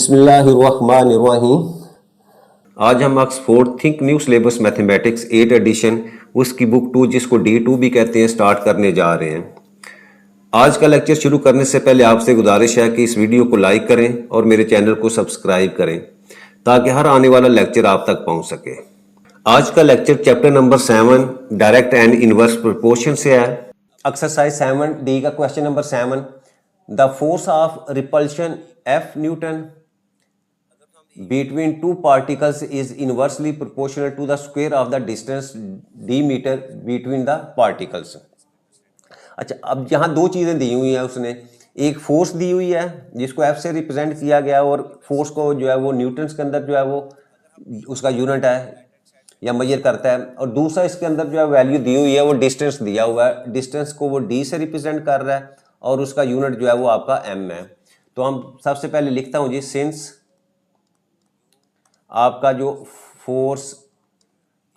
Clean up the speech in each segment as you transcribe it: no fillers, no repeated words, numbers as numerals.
बिस्मिल्लाहिर्रहमानिर्रहीम। आज हम Oxford think new syllabus mathematics 8 edition उसकी बुक 2 जिसको D2 भी कहते हैं स्टार्ट करने जा रहे हैं। आज का लेक्चर शुरू करने से पहले आपसे गुजारिश है कि इस वीडियो को लाइक करें और मेरे चैनल को सब्सक्राइब करें ताकि हर आने वाला लेक्चर आप तक पहुंच सके। आज का lecture chapter number 7 direct and inverse proportion से है। एक्सरसाइज 7D का question number 7, the force of repulsion F Newton between two particles is inversely proportional to the square of the distance d meter between the particles। अच्छा, अब यहाँ दो चीज़ें दी हुई है उसने, एक फोर्स दी हुई है जिसको F से रिप्रेजेंट किया गया और फोर्स को जो है वो न्यूटन्स के अंदर जो है वो उसका यूनिट है या मेजर करता है, और दूसरा इसके अंदर जो है वैल्यू दी हुई है वो डिस्टेंस दिया हुआ है, डिस्टेंस को वो d से रिप्रेजेंट कर रहा है और उसका यूनिट जो है वो आपका m है। तो हम सबसे पहले लिखता हूँ जी, सिंस आपका जो फोर्स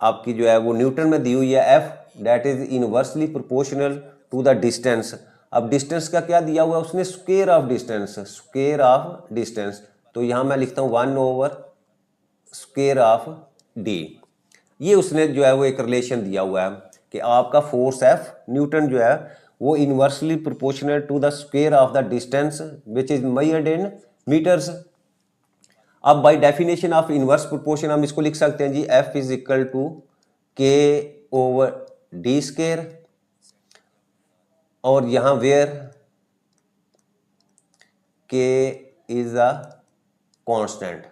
आपकी जो है वो न्यूटन में दी हुई है F that is inversely proportional to the distance. अब डिस्टेंस का क्या दिया हुआ है उसने, square of distance, square of distance. तो यहाँ मैं लिखता हूँ 1 ओवर स्क्वायर ऑफ d। ये उसने जो है वो एक रिलेशन दिया हुआ है कि आपका फोर्स F न्यूटन जो है वो inversely proportional to the square of the distance which is measured in meters. अब by definition of inverse proportion हम इसको लिख सकते हैं जी, F is equal to K over D square, और यहां where K is a constant.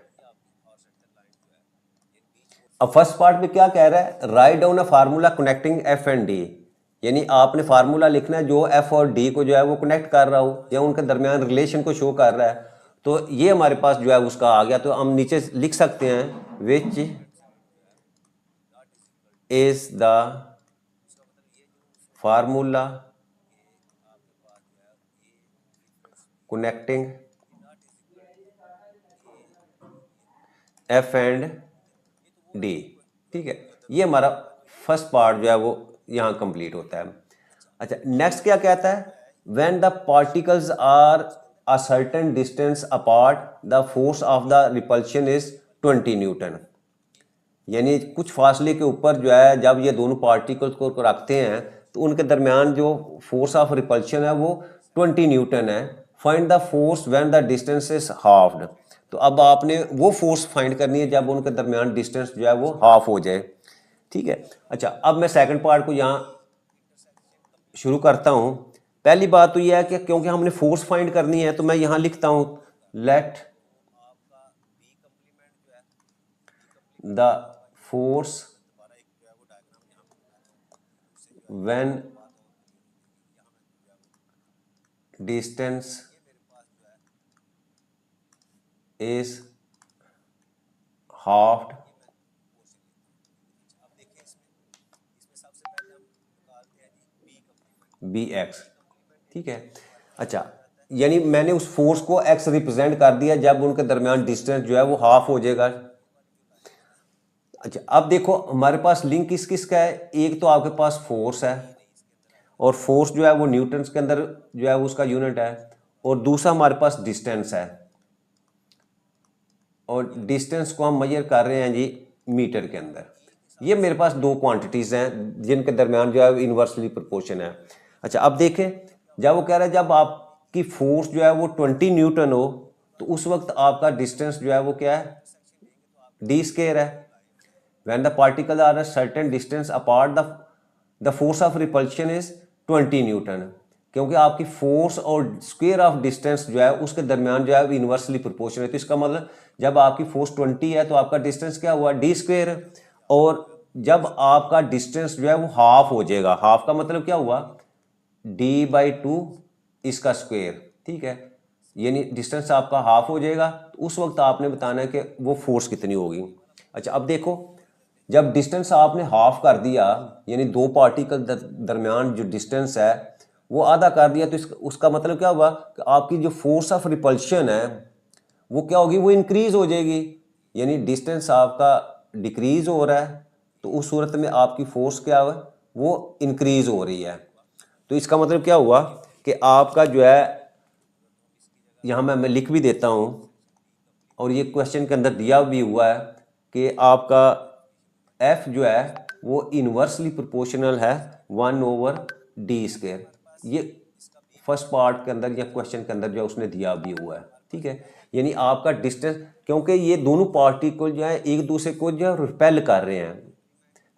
अब फर्स्ट पार्ट में क्या कह रहा है, write down a formula connecting F and D, यानी आपने फार्मूला लिखना है जो F और D को जो है वो कनेक्ट कर रहा हो या उनके दरमियान रिलेशन को शो कर रहा है। तो ये हमारे पास जो है उसका आ गया, तो हम नीचे लिख सकते हैं which is the formula connecting F and D। ठीक है, ये हमारा फर्स्ट पार्ट जो है वो यहाँ कंप्लीट होता है। अच्छा, नेक्स्ट क्या कहता है, when the particles are a certain distance apart the force of the repulsion is 20 Newton. यानी कुछ फासले के ऊपर जो है जब ये दोनों पार्टिकल्स को रखते हैं तो उनके दरमियान जो फोर्स ऑफ रिपल्शन है वो 20 न्यूटन है। Find the force when the distance is halved. तो अब आपने वो फोर्स फाइंड करनी है जब उनके दरमियान डिस्टेंस जो है वो हाफ हो जाए। ठीक है, अच्छा अब मैं सेकंड पार्ट को यहाँ शुरू करता हूँ। पहली बात तो यह है कि क्योंकि हमने फोर्स फाइंड करनी है तो मैं यहां लिखता हूं let the force when distance is halved bx। ठीक है, अच्छा यानी मैंने उस फोर्स को x रिप्रेजेंट कर दिया जब उनके दरमियान डिस्टेंस जो है वो हाफ हो जाएगा। अच्छा, अब देखो हमारे पास लिंक किस किस का है, एक तो आपके पास फोर्स है और फोर्स जो है वो न्यूटन्स के अंदर जो है उसका यूनिट है, और दूसरा हमारे पास डिस्टेंस है और डिस्टेंस को हम मेजर कर रहे हैं जी मीटर के अंदर। ये मेरे पास दो क्वांटिटीज हैं जिनके दरमियान जो है इनवर्सली प्रोपोर्शन है। अच्छा, अब देखें जब वो कह रहा है जब आपकी फोर्स जो है वो 20 न्यूटन हो तो उस वक्त आपका डिस्टेंस जो है वो क्या है, डी स्क्वायर है। When the particle are a certain distance apart the force of repulsion is 20 newton, क्योंकि आपकी फोर्स और स्क्वायर ऑफ डिस्टेंस जो है उसके दरमियान जो है इनवर्सली प्रोपोर्शन है। तो इसका मतलब जब आपकी फोर्स 20 है तो आपका डिस्टेंस क्या हुआ, डी स्क्वायर, और जब आपका डिस्टेंस जो है वो हाफ हो जाएगा, हाफ का मतलब क्या हुआ, d/2 इसका स्क्वायर। ठीक है, यानी डिस्टेंस आपका हाफ हो जाएगा, तो उस वक्त आपने बताना है कि वो फोर्स कितनी होगी। अच्छा, अब देखो जब डिस्टेंस आपने हाफ कर दिया यानी दो पार्टिकल दरमियान जो डिस्टेंस है वो आधा कर दिया, तो उसका मतलब क्या हुआ कि आपकी जो फोर्स ऑफ रिपल्शन है वो क्या होगी, वो इंक्रीज हो जाएगी। यानी डिस्टेंस आपका डिक्रीज हो रहा है तो उस सूरत में आपकी फोर्स क्या है, वो इंक्रीज हो रही है। तो इसका मतलब क्या हुआ कि आपका जो है, यहाँ मैं लिख भी देता हूँ और ये क्वेश्चन के अंदर दिया भी हुआ है कि आपका एफ जो है वो इन्वर्सली प्रोपोर्शनल है 1/d²। ये फर्स्ट पार्ट के अंदर या क्वेश्चन के अंदर जो उसने दिया भी हुआ है, ठीक है। यानी आपका डिस्टेंस, क्योंकि ये दोनों पार्टिकल जो है एक दूसरे को जो है रिपेल कर रहे हैं,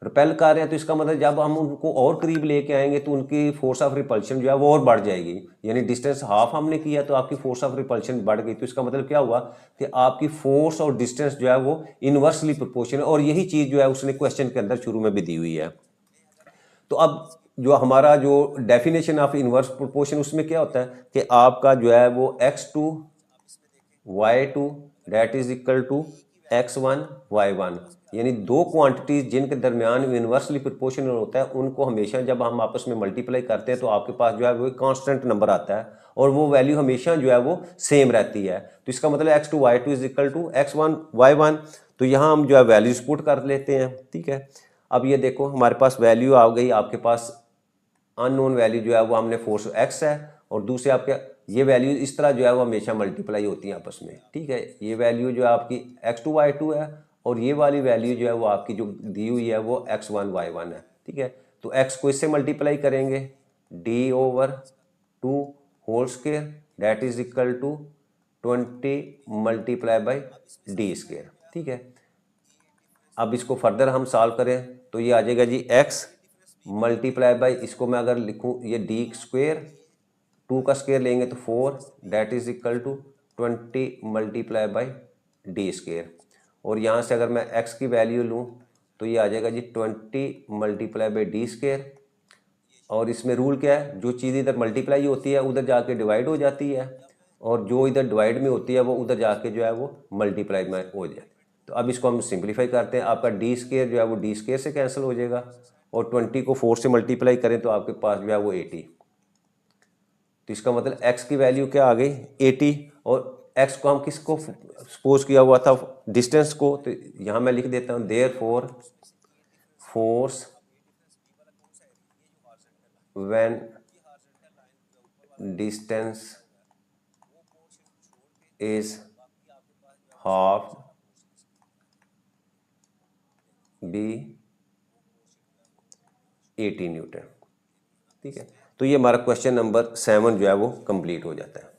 तो इसका मतलब जब हम उनको और करीब लेके आएंगे तो उनकी फोर्स ऑफ रिपल्शन जो है वो और बढ़ जाएगी। यानी डिस्टेंस हाफ हमने किया तो आपकी फोर्स ऑफ रिपल्शन बढ़ गई, तो इसका मतलब क्या हुआ कि आपकी फोर्स और डिस्टेंस जो है वो इनवर्सली प्रोपोर्शनल, और यही चीज़ जो है उसने क्वेश्चन के अंदर शुरू में भी दी हुई है। तो अब जो हमारा जो डेफिनेशन ऑफ इनवर्स प्रोपोर्शन उसमें क्या होता है कि आपका जो है वो x2 y2 that is equal to x1 y1, यानी दो क्वांटिटीज जिनके दरमियान इनवर्सली प्रोपोर्शनल होता है उनको हमेशा जब हम आपस में मल्टीप्लाई करते हैं तो आपके पास जो है वो कांस्टेंट नंबर आता है और वो वैल्यू हमेशा जो है वो सेम रहती है। तो इसका मतलब x2 y2 is equal to x1 y1। तो यहाँ हम जो है वैल्यूज पुट कर लेते हैं, ठीक है। अब ये देखो हमारे पास वैल्यू आ गई, आपके पास अननोन वैल्यू जो है वो हमने फोर्स x है, और दूसरे आपके ये वैल्यू इस तरह जो है वो हमेशा मल्टीप्लाई होती है आपस में, ठीक है। ये वैल्यू जो है आपकी x2 y2 है और ये वाली वैल्यू जो है वो आपकी जो दी हुई है वो x1 y1 है, ठीक है। तो x को इससे मल्टीप्लाई करेंगे d/2 whole square that is equal to 20 multiply by d², ठीक है। अब इसको फर्दर हम सॉल्व करें तो ये आ जाएगा जी x मल्टीप्लाई बाई, इसको मैं अगर लिखूं ये d², 2 का स्क्वायर लेंगे तो 4 that is equal to 20 multiply by d²। और यहाँ से अगर मैं x की वैल्यू लूँ तो ये आ जाएगा जी 20 मल्टीप्लाई बाई d²। और इसमें रूल क्या है, जो चीज़ इधर मल्टीप्लाई होती है उधर जाके डिवाइड हो जाती है, और जो इधर डिवाइड में होती है वो उधर जाके जो है वो मल्टीप्लाई में हो जाए। तो अब इसको हम सिंप्लीफाई करते हैं, आपका d² जो है वो d² से कैंसिल हो जाएगा, और 20 को 4 से मल्टीप्लाई करें तो आपके पास जो है वो 80। तो इसका मतलब x की वैल्यू क्या आ गई 80, और x को हम किसको सपोज किया हुआ था, डिस्टेंस को। तो यहाँ मैं लिख देता हूँ therefore force when distance is half be 80 newton, ठीक है। तो ये हमारा क्वेश्चन नंबर 7 जो है वो कंप्लीट हो जाता है।